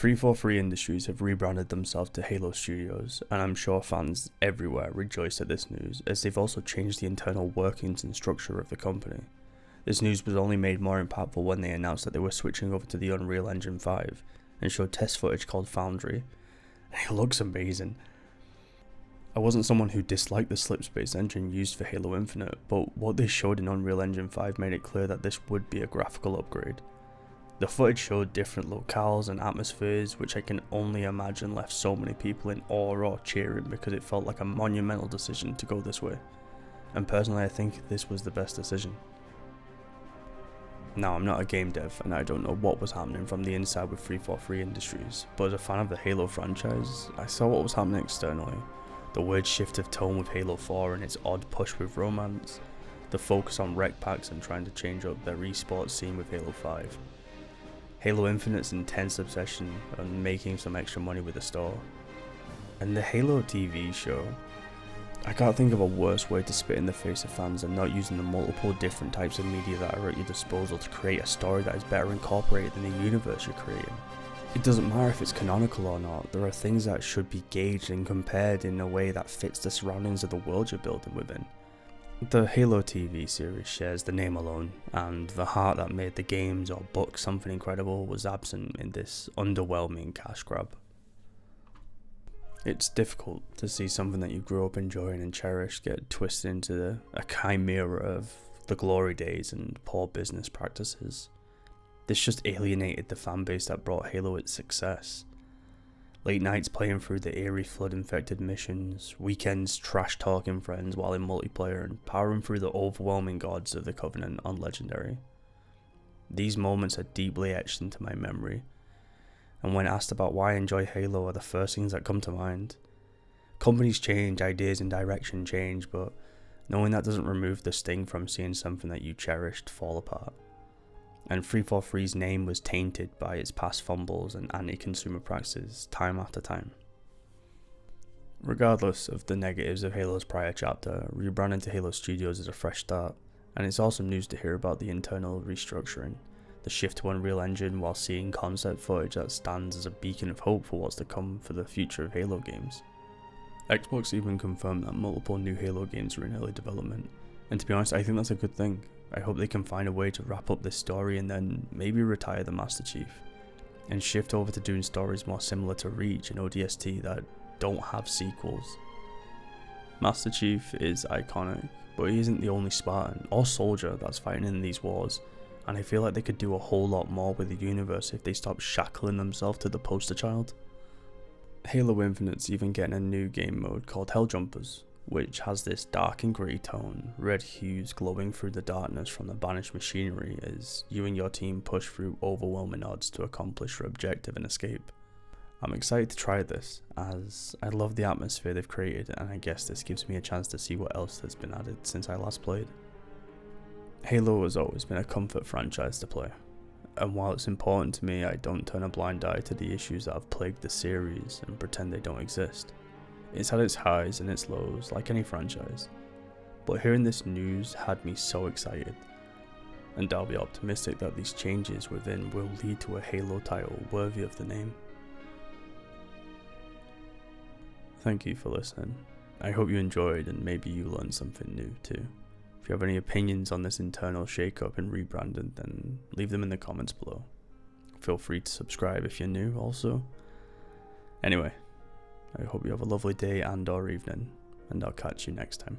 343 Industries have rebranded themselves to Halo Studios, and I'm sure fans everywhere rejoice at this news, as they've also changed the internal workings and structure of the company. This news was only made more impactful when they announced that they were switching over to the Unreal Engine 5, and showed test footage called Foundry, and it looks amazing. I wasn't someone who disliked the slipspace engine used for Halo Infinite, but what they showed in Unreal Engine 5 made it clear that this would be a graphical upgrade. The footage showed different locales and atmospheres, which I can only imagine left so many people in awe or cheering because it felt like a monumental decision to go this way. And personally, I think this was the best decision. Now, I'm not a game dev and I don't know what was happening from the inside with 343 Industries, but as a fan of the Halo franchise, I saw what was happening externally. The weird shift of tone with Halo 4 and its odd push with romance, the focus on rec packs and trying to change up their esports scene with Halo 5. Halo Infinite's intense obsession on making some extra money with the store. And the Halo TV show. I can't think of a worse way to spit in the face of fans than not using the multiple different types of media that are at your disposal to create a story that is better incorporated than the universe you're creating. It doesn't matter if it's canonical or not, there are things that should be gauged and compared in a way that fits the surroundings of the world you're building within. The Halo TV series shares the name alone, and the heart that made the games or books something incredible was absent in this underwhelming cash grab. It's difficult to see something that you grew up enjoying and cherished get twisted into a chimera of the glory days and poor business practices. This just alienated the fanbase that brought Halo its success. Late nights playing through the eerie flood-infected missions, weekends trash-talking friends while in multiplayer, and powering through the overwhelming odds of the Covenant on Legendary. These moments are deeply etched into my memory, and when asked about why I enjoy Halo are the first things that come to mind. Companies change, ideas and direction change, but knowing that doesn't remove the sting from seeing something that you cherished fall apart. And 343's name was tainted by its past fumbles and anti-consumer practices time after time. Regardless of the negatives of Halo's prior chapter, rebranding to Halo Studios is a fresh start, and it's awesome news to hear about the internal restructuring, the shift to Unreal Engine while seeing concept footage that stands as a beacon of hope for what's to come for the future of Halo games. Xbox even confirmed that multiple new Halo games are in early development, and to be honest, I think that's a good thing. I hope they can find a way to wrap up this story and then maybe retire the Master Chief, and shift over to doing stories more similar to Reach and ODST that don't have sequels. Master Chief is iconic, but he isn't the only Spartan or soldier that's fighting in these wars, and I feel like they could do a whole lot more with the universe if they stop shackling themselves to the poster child. Halo Infinite's even getting a new game mode called Helljumpers, which has this dark and grey tone, red hues glowing through the darkness from the banished machinery as you and your team push through overwhelming odds to accomplish your objective and escape. I'm excited to try this, as I love the atmosphere they've created, and I guess this gives me a chance to see what else has been added since I last played. Halo has always been a comfort franchise to play, and while it's important to me, I don't turn a blind eye to the issues that have plagued the series and pretend they don't exist. It's had its highs and its lows, like any franchise, but hearing this news had me so excited, and I'll be optimistic that these changes within will lead to a Halo title worthy of the name. Thank you for listening. I hope you enjoyed and maybe you learned something new too. If you have any opinions on this internal shake-up and rebranding, then leave them in the comments below. Feel free to subscribe if you're new also. Anyway, I hope you have a lovely day and or evening, and I'll catch you next time.